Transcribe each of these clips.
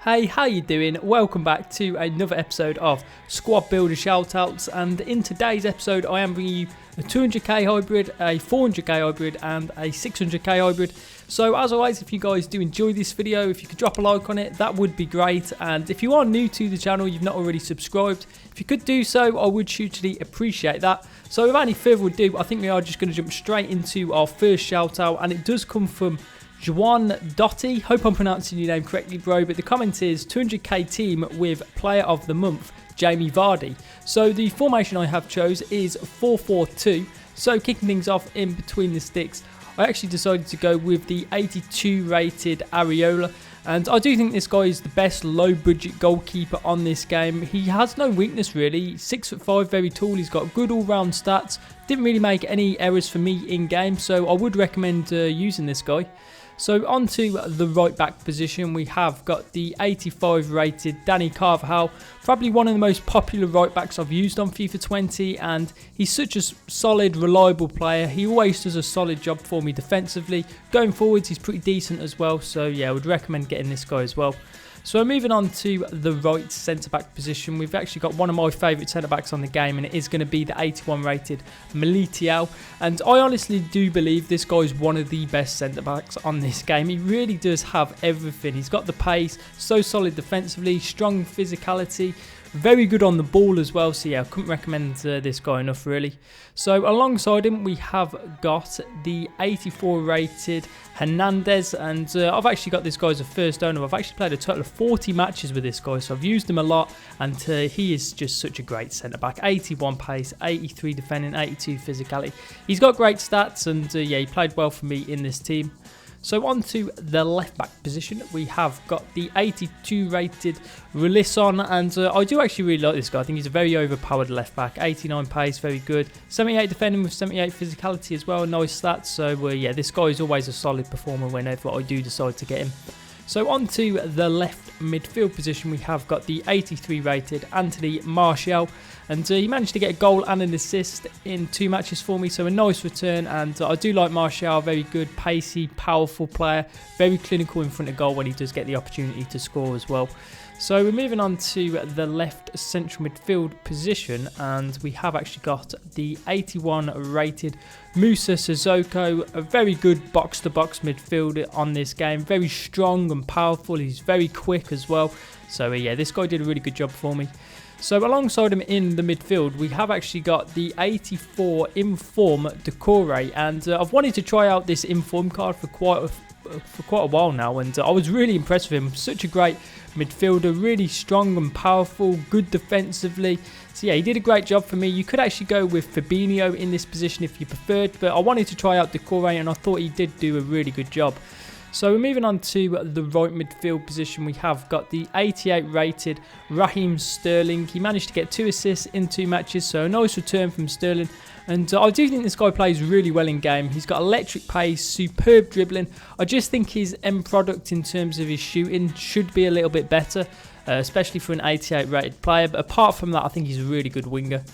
Hey, how you doing? Welcome back to another episode of Squad Builder Shoutouts, and in today's episode I am bringing you a 200k hybrid, a 400k hybrid and a 600k hybrid. So as always, if you guys do enjoy this video, if you could drop a like on it, that would be great. And if you are new to the channel, you've not already subscribed, if you could do so, I would hugely appreciate that. So without any further ado, I think we are just going to jump straight into our first shout out, and it does come from Juan Dotti. Hope I'm pronouncing your name correctly, bro, but the comment is 200k team with player of the month Jamie Vardy. So the formation I have chose is 4-4-2. So kicking things off in between the sticks, I actually decided to go with the 82 rated Areola, and I do think this guy is the best low budget goalkeeper on this game. He has no weakness really, 6'5", very tall, he's got good all round stats, didn't really make any errors for me in game, so I would recommend using this guy. So onto the right back position, we have got the 85 rated Danny Carvajal, probably one of the most popular right backs I've used on FIFA 20, and he's such a solid, reliable player. He always does a solid job for me defensively. Going forwards, he's pretty decent as well, so yeah, I would recommend getting this guy as well. So moving on to the right centre-back position, we've actually got one of my favourite centre-backs on the game, and it is going to be the 81 rated Militiao. And I honestly do believe this guy is one of the best centre-backs on this game. He really does have everything. He's got the pace, so solid defensively, strong physicality, very good on the ball as well, so yeah, I couldn't recommend this guy enough really. So alongside him we have got the 84 rated Hernandez, and I've actually got this guy as a first owner. I've actually played a total of 40 matches with this guy, so I've used him a lot, and he is just such a great centre back. 81 pace, 83 defending, 82 physicality. He's got great stats, and yeah, he played well for me in this team. So on to the left back position, we have got the 82 rated Relisson, and I do actually really like this guy. I think he's a very overpowered left back. 89 pace, very good. 78 defending with 78 physicality as well, nice stats. So yeah, this guy is always a solid performer whenever I do decide to get him. So on to the left midfield position, we have got the 83 rated Anthony Martial, and he managed to get a goal and an assist in 2 matches for me, so a nice return. And I do like Martial, very good, pacey, powerful player, very clinical in front of goal when he does get the opportunity to score as well. So we're moving on to the left central midfield position, and we have actually got the 81 rated Musa Sissoko, a very good box-to-box midfielder on this game, very strong and powerful, he's very quick as well. So yeah, this guy did a really good job for me. So alongside him in the midfield, we have actually got the 84 Inform Decore, and I've wanted to try out this Inform card for quite a while now, and I was really impressed with him. Such a great midfielder, really strong and powerful, good defensively. So yeah, he did a great job for me. You could actually go with Fabinho in this position if you preferred, but I wanted to try out Decore, and I thought he did do a really good job. So we're moving on to the right midfield position. We have got the 88 rated Raheem Sterling. He managed to get 2 assists in 2 matches, so a nice return from Sterling. And I do think this guy plays really well in game. He's got electric pace, superb dribbling. I just think his end product in terms of his shooting should be a little bit better, especially for an 88 rated player. But apart from that, I think he's a really good winger.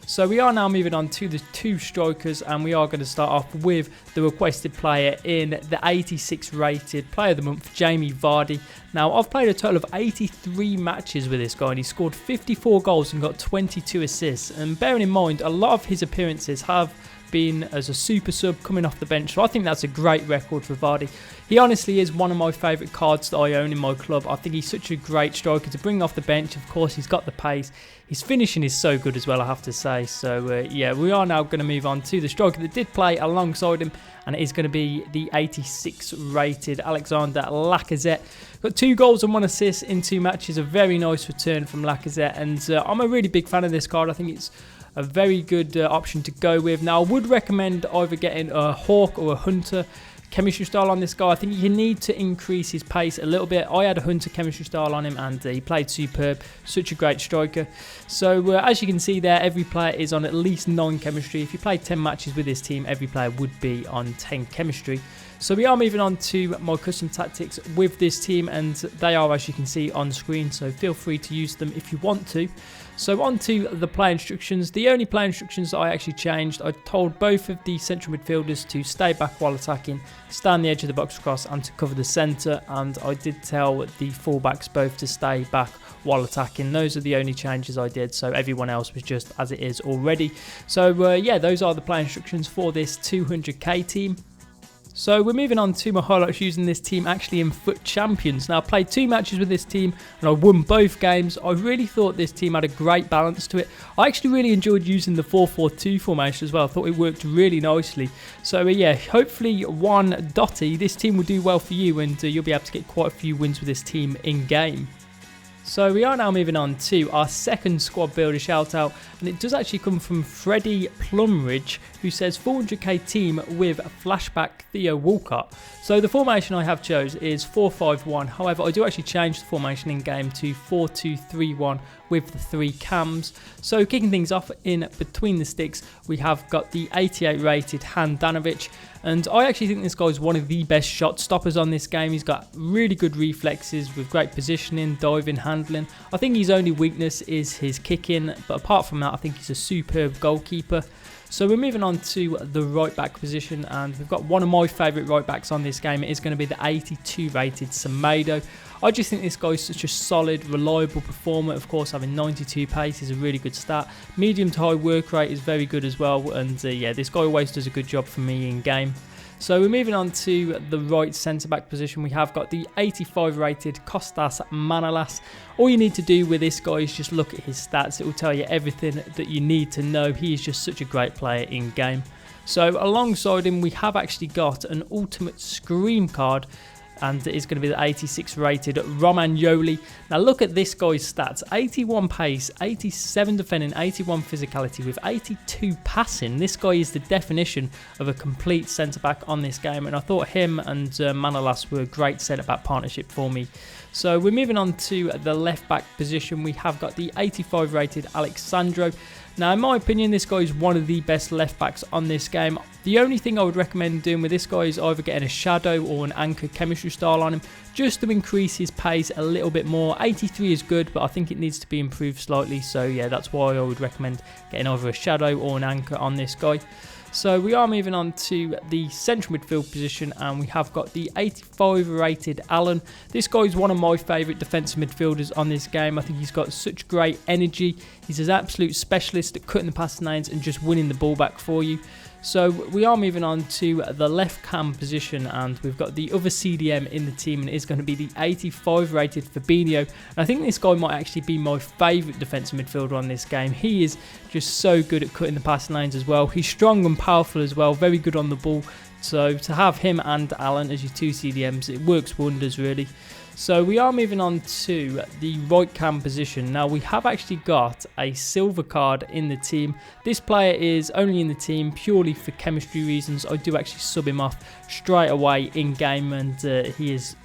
So we are now moving on to the 2 strikers, and we are going to start off with the requested player in the 86 rated player of the month, Jamie Vardy. Now I've played a total of 83 matches with this guy, and he scored 54 goals and got 22 assists. And bearing in mind, a lot of his appearances have been as a super sub coming off the bench, so I think that's a great record for Vardy. He honestly is one of my favourite cards that I own in my club. I think he's such a great striker to bring off the bench. Of course, he's got the pace. His finishing is so good as well, I have to say. So yeah, we are now going to move on to the striker that did play alongside him, and it is going to be the 86 rated Alexander Lacazette. Got 2 goals and 1 assist in 2 matches, a very nice return from Lacazette, and I'm a really big fan of this card. I think it's a very good option to go with. Now I would recommend either getting a Hawk or a Hunter chemistry style on this guy. I think you need to increase his pace a little bit. I had a Hunter chemistry style on him, and he played superb. Such a great striker. So as you can see there, every player is on at least 9 chemistry. If you play 10 matches with this team, every player would be on 10 chemistry. So we are moving on to my custom tactics with this team, and they are, as you can see on screen, so feel free to use them if you want to. So on to the play instructions. The only play instructions that I actually changed, I told both of the central midfielders to stay back while attacking, stay on the edge of the box across and to cover the centre, and I did tell the fullbacks both to stay back while attacking. Those are the only changes I did, so everyone else was just as it is already. So yeah, those are the play instructions for this 200k team. So we're moving on to my highlights using this team actually in FUT Champions. Now I played 2 matches with this team and I won both games. I really thought this team had a great balance to it. I actually really enjoyed using the 4-4-2 formation as well. I thought it worked really nicely. So yeah, hopefully one Dotty, this team will do well for you, and you'll be able to get quite a few wins with this team in game. So we are now moving on to our second squad builder shout out, and it does actually come from Freddy Plum, who says 400k team with flashback Theo Walcott. So the formation I have chose is 4-5-1, however I do actually change the formation in game to 4-2-3-1 with the 3 cams. So kicking things off in between the sticks, we have got the 88 rated Handanovic, and I actually think this guy is one of the best shot stoppers on this game. He's got really good reflexes with great positioning, diving, handling. I think his only weakness is his kicking, but apart from that I think he's a superb goalkeeper. So we're moving on to the right back position, and we've got one of my favourite right backs on this game. It is going to be the 82 rated Semedo. I just think this guy is such a solid, reliable performer. Of course, having 92 pace is a really good stat. Medium to high work rate is very good as well, and yeah, this guy always does a good job for me in game. So we're moving on to the right centre-back position. We have got the 85 rated Kostas Manolas. All you need to do with this guy is just look at his stats. It will tell you everything that you need to know. He is just such a great player in game. So alongside him, we have actually got an Ultimate Scream card, and it is going to be the 86 rated Romagnoli. Now look at this guy's stats: 81 pace, 87 defending, 81 physicality with 82 passing. This guy is the definition of a complete centre-back on this game, and I thought him and Manolas were a great centre-back partnership for me. So we're moving on to the left-back position. We have got the 85 rated Alexandro. Now, in my opinion, this guy is one of the best left-backs on this game. The only thing I would recommend doing with this guy is either getting a shadow or an anchor chemistry style on him, just to increase his pace a little bit more. 83 is good, but I think it needs to be improved slightly. So yeah, that's why I would recommend getting either a shadow or an anchor on this guy. So we are moving on to the central midfield position, and we have got the 85 rated Allen. This guy is one of my favourite defensive midfielders on this game. I think he's got such great energy. He's an absolute specialist at cutting the passing lanes and just winning the ball back for you. So we are moving on to the left cam position, and we've got the other CDM in the team, and it is going to be the 85 rated Fabinho. And I think this guy might actually be my favourite defensive midfielder on this game. He is just so good at cutting the passing lanes as well. He's strong and powerful as well, very good on the ball. So to have him and Allen as your 2 CDMs, it works wonders really. So we are moving on to the right cam position. Now we have actually got a silver card in the team. This player is only in the team purely for chemistry reasons. I do actually sub him off straight away in game, and he is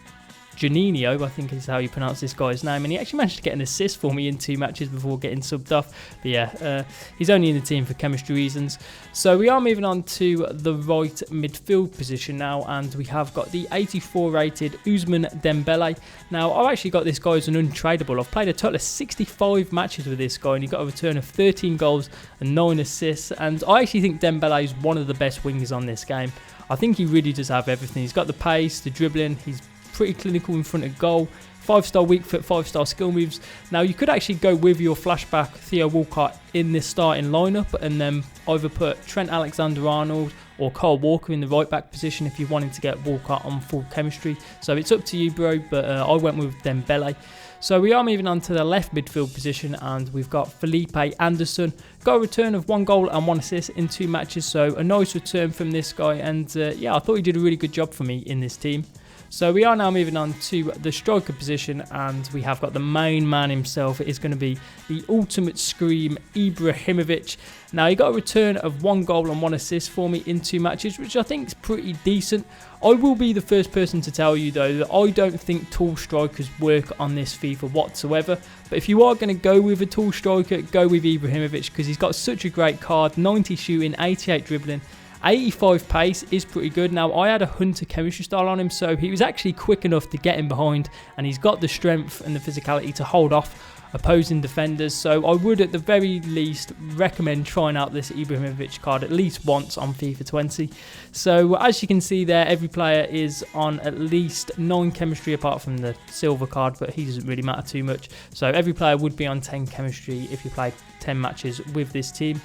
Janino, I think is how you pronounce this guy's name, and he actually managed to get an assist for me in 2 matches before getting subbed off. But yeah, he's only in the team for chemistry reasons. So we are moving on to the right midfield position now, and we have got the 84 rated Ousmane Dembele. Now I've actually got this guy as an untradeable. I've played a total of 65 matches with this guy, and he got a return of 13 goals and 9 assists, and I actually think Dembele is one of the best wingers on this game. I think he really does have everything. He's got the pace, the dribbling, he's pretty clinical in front of goal, 5-star weak foot, 5-star skill moves. Now you could actually go with your flashback Theo Walcott in this starting lineup, and then either put Trent Alexander-Arnold or Kyle Walker in the right back position if you wanted to get Walcott on full chemistry. So it's up to you, bro, but I went with Dembele. So we are moving on to the left midfield position, and we've got Felipe Anderson. Got a return of 1 goal and 1 assist in 2 matches, so a nice return from this guy, and yeah, I thought he did a really good job for me in this team. So we are now moving on to the striker position, and we have got the main man himself. It is going to be the ultimate scream, IBRAHIMOVIC. Now he got a return of 1 goal and 1 assist for me in 2 matches, which I think is pretty decent. I will be the first person to tell you though that I don't think tall strikers work on this FIFA whatsoever. But if you are going to go with a tall striker, go with IBRAHIMOVIC, because he's got such a great card: 90 shooting, 88 dribbling, 85 pace is pretty good. Now, I had a Hunter chemistry style on him, so he was actually quick enough to get in behind, and he's got the strength and the physicality to hold off opposing defenders. So I would at the very least recommend trying out this IBRAHIMOVIC card at least once on FIFA 20. So as you can see there, every player is on at least 9 chemistry apart from the silver card, but he doesn't really matter too much. So every player would be on 10 chemistry if you play 10 matches with this team.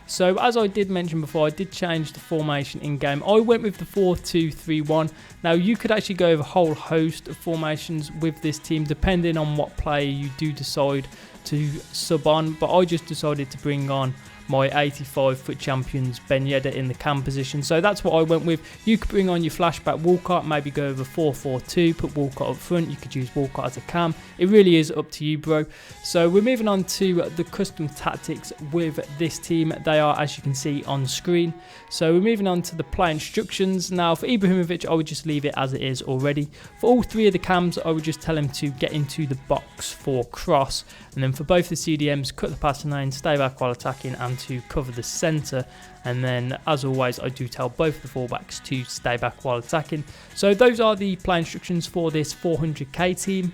So as I did mention before, I did change the formation in game. I went with the 4-2-3-1. Now you could actually go with a whole host of formations with this team depending on what player you do decide to sub on, but I just decided to bring on my 85 FUT champions Ben Yedder in the cam position. So that's what I went with. You could bring on your flashback Walcott, maybe go over 4-4-2, put Walcott up front. You could use Walcott as a cam. It really is up to you, bro. So we're moving on to the custom tactics with this team. They are, as you can see on screen. So we're moving on to the play instructions. Now for IBRAHIMOVIC, I would just leave it as it is already. For all 3 of the cams, I would just tell him to get into the box for cross. And then for both the CDMs, cut the passing lane, stay back while attacking, and to cover the centre. And then as always, I do tell both the fullbacks to stay back while attacking. So those are the play instructions for this 400k team.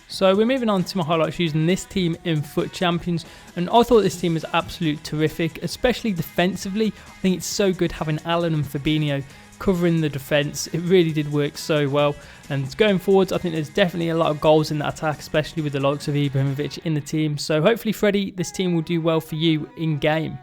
So we're moving on to my highlights using this team in FUT Champions, and I thought this team was absolutely terrific, especially defensively. I think it's so good having Alan and Fabinho covering the defence. It really did work so well, and going forwards I think there's definitely a lot of goals in that attack, especially with the likes of IBRAHIMOVIC in the team. So hopefully Freddy, this team will do well for you in game.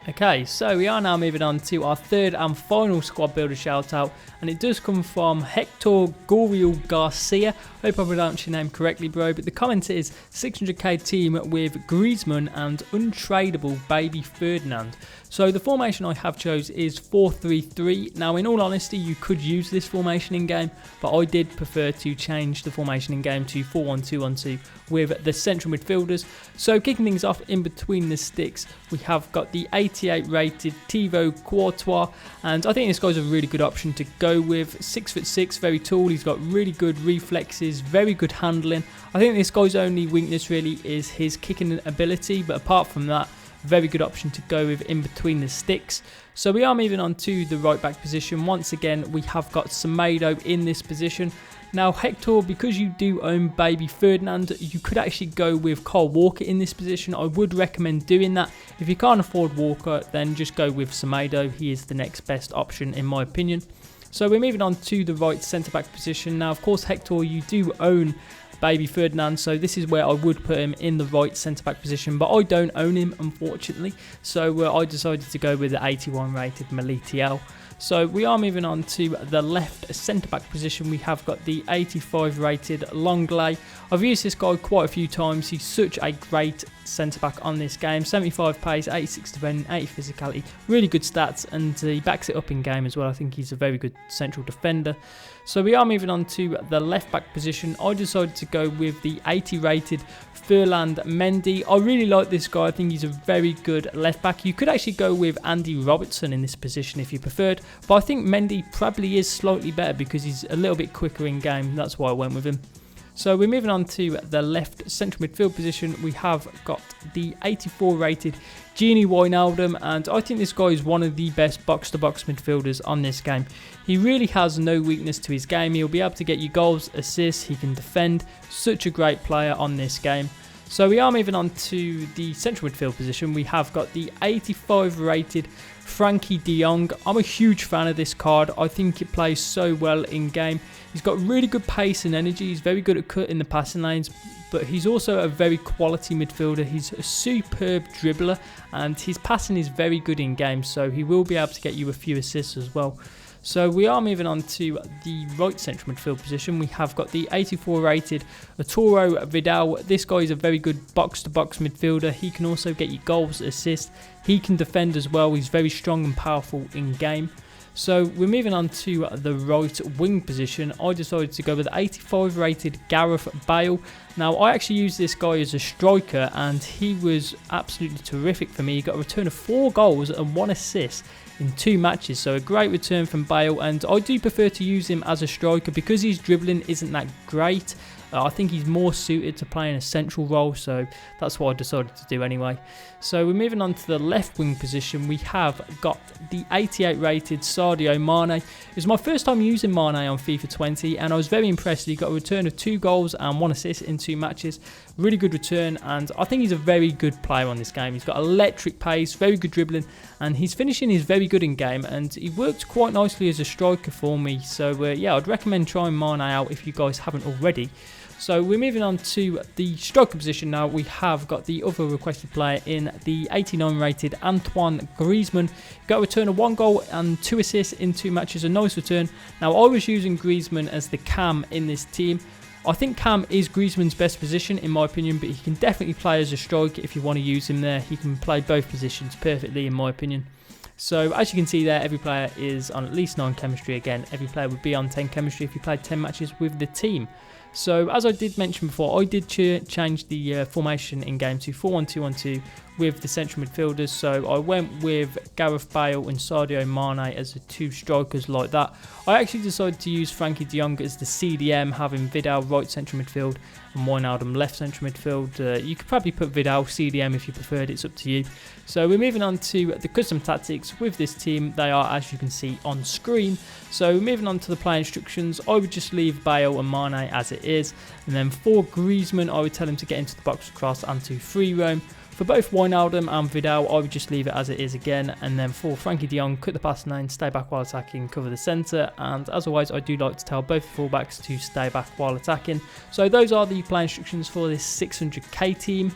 Okay, so we are now moving on to our 3rd and final squad builder shout out, and it does come from Hector Garcia. Hope I pronounced your name correctly, bro, but the comment is 600k team with Griezmann and untradeable baby Ferdinand. So the formation I have chose is 4-3-3. Now in all honesty, you could use this formation in game, but I did prefer to change the formation in game to 4-1-2-1-2 with the central midfielders. So kicking things off in between the sticks, we have got the 88 rated Thibaut Courtois, and I think this guy's a really good option to go with. 6'6", very tall, he's got really good reflexes, very good handling. I think this guy's only weakness really is his kicking ability, but apart from that, very good option to go with in between the sticks. So we are moving on to the right back position. Once again, we have got Semedo in this position. Now Hector, because you do own baby Ferdinand, you could actually go with Kyle Walker in this position. I would recommend doing that. If you can't afford Walker, then just go with Semedo. He is the next best option in my opinion. So we're moving on to the right centre back position. Now of course Hector, you do own baby Ferdinand, so this is where I would put him in the right centre back position, but I don't own him unfortunately, so I decided to go with the 81 rated Militiel. So we are moving on to the left centre back position. We have got the 85 rated Longley. I've used this guy quite a few times. He's such a great centre back on this game. 75 pace, 86 defending, 80 physicality, really good stats, and he backs it up in game as well. I think he's a very good central defender. So we are moving on to the left back position. I decided to go with the 80 rated Ferland Mendy. I really like this guy. I think he's a very good left back. You could actually go with Andy Robertson in this position if you preferred, but I think Mendy probably is slightly better because he's a little bit quicker in game. That's why I went with him. So we're moving on to the left central midfield position. We have got the 84 rated Gini Wijnaldum, and I think this guy is one of the best box-to-box midfielders on this game. He really has no weakness to his game. He'll be able to get you goals, assists, he can defend. Such a great player on this game. So we are moving on to the central midfield position. We have got the 85 rated Frankie de Jong. I'm a huge fan of this card. I think it plays so well in game. He's got really good pace and energy. He's very good at cutting the passing lanes, but he's also a very quality midfielder. He's a superb dribbler, and his passing is very good in game, so he will be able to get you a few assists as well. So we are moving on to the right central midfield position. We have got the 84 rated Arturo Vidal. This guy is a very good box-to-box midfielder. He can also get you goals, assists. He can defend as well. He's very strong and powerful in game. So we're moving on to the right wing position. I decided to go with the 85 rated Gareth Bale. Now I actually used this guy as a striker, and he was absolutely terrific for me. He got a return of 4 goals and 1 assist in 2 matches, so a great return from Bale, and I do prefer to use him as a striker because his dribbling isn't that great. I think he's more suited to playing a central role, so that's what I decided to do anyway. So we're moving on to the left wing position. We have got the 88 rated Sadio Mane. It was my first time using Mane on FIFA 20, and I was very impressed. He got a return of 2 goals and 1 assist in 2 matches. Really good return, and I think he's a very good player on this game. He's got electric pace, very good dribbling, and his finishing is very good in game, and he worked quite nicely as a striker for me. So yeah, I'd recommend trying Mane out if you guys haven't already. So we're moving on to the striker position now. We have got the other requested player in the 89 rated Antoine Griezmann. Got a return of 1 goal and 2 assists in 2 matches, a nice return. Now I was using Griezmann as the cam in this team. I think cam is Griezmann's best position in my opinion, but he can definitely play as a striker if you want to use him there. He can play both positions perfectly in my opinion. So as you can see there, every player is on at least 9 chemistry. Again, every player would be on 10 chemistry if you played 10 matches with the team. So as I did mention before, I did change the formation in game to 4-1-2-1-2 with the central midfielders. So I went with Gareth Bale and Sadio Mane as the 2 strikers like that. I actually decided to use Frankie de Jong as the CDM, having Vidal right central midfield and Wijnaldum left central midfield. You could probably put Vidal CDM if you preferred, it's up to you. So we're moving on to the custom tactics with this team. They are, as you can see on screen. So moving on to the play instructions, I would just leave Bale and Mane as it is. And then for Griezmann, I would tell him to get into the box cross and to free roam. For both Wijnaldum and Vidal, I would just leave it as it is again. And then for Frankie de Jong, cut the pass lane, stay back while attacking, cover the centre. And as always, I do like to tell both fullbacks to stay back while attacking. So those are the play instructions for this 600k team.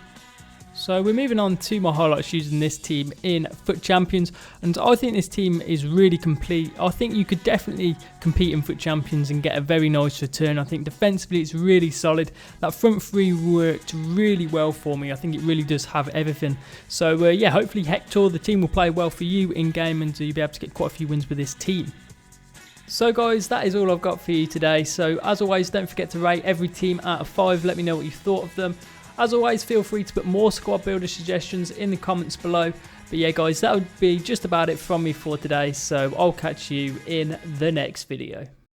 So we're moving on to my highlights using this team in FUT Champions, and I think this team is really complete. I think you could definitely compete in FUT Champions and get a very nice return. I think defensively it's really solid. That front 3 worked really well for me. I think it really does have everything. So yeah, hopefully Hector, the team will play well for you in game and you'll be able to get quite a few wins with this team. So guys, that is all I've got for you today. So as always, don't forget to rate every team out of 5. Let me know what you thought of them. As always, feel free to put more squad builder suggestions in the comments below. But yeah guys, that would be just about it from me for today. So I'll catch you in the next video.